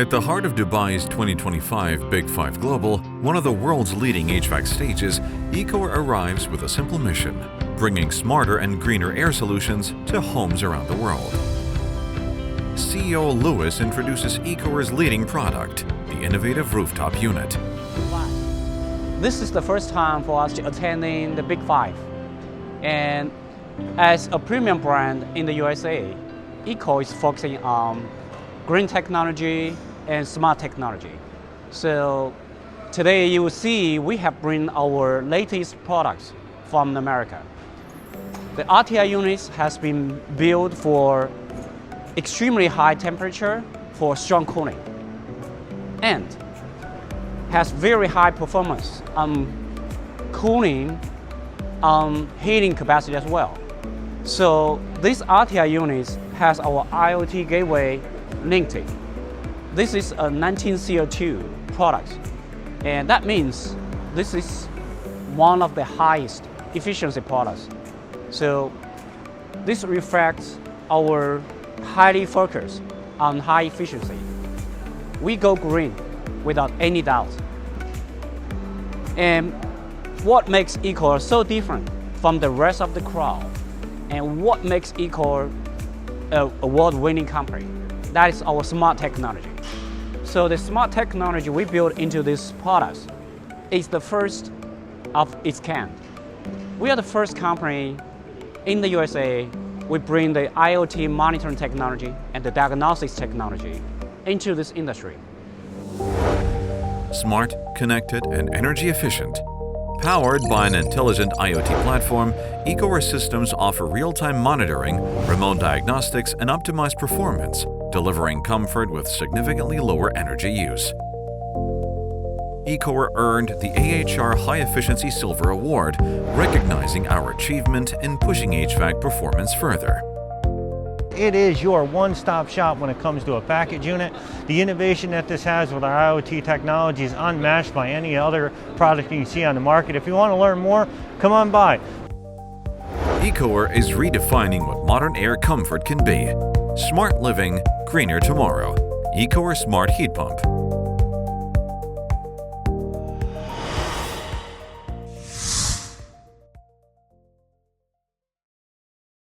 At the heart of Dubai's 2025 Big 5 Global, one of the world's leading HVAC stages, ECOER arrives with a simple mission: bringing smarter and greener air solutions to homes around the world. CEO Lewis introduces ECOER's leading product, the innovative rooftop unit. This is the first time for us to attending the Big 5. And as a premium brand in the USA, ECOER is focusing on green technology and smart technology. So today you will see we have bring our latest products from America. The RTI units has been built for extremely high temperature for strong cooling and has very high performance on cooling, on heating capacity as well. So this RTI unit has our IoT gateway linked. This is a 19 CO2 product, and that means this is one of the highest efficiency products. So this reflects our highly focus on high efficiency. We go green without any doubt. And what makes ECOER so different from the rest of the crowd, and what makes ECOER a award-winning company, that is our smart technology. So the smart technology we built into this product is the first of its kind. We are the first company in the USA. We bring the IoT monitoring technology and the diagnostics technology into this industry. Smart, connected, and energy efficient. Powered by an intelligent IoT platform, ECOER systems offer real-time monitoring, remote diagnostics, and optimized performance, delivering comfort with significantly lower energy use. ECOER earned the AHR High Efficiency Silver Award, recognizing our achievement in pushing HVAC performance further. It is your one-stop shop when it comes to a package unit. The innovation that this has with our IoT technology is unmatched by any other product you can see on the market. If you want to learn more, come on by. ECOER is redefining what modern air comfort can be. Smart living, greener tomorrow. ECOER Smart Heat Pump.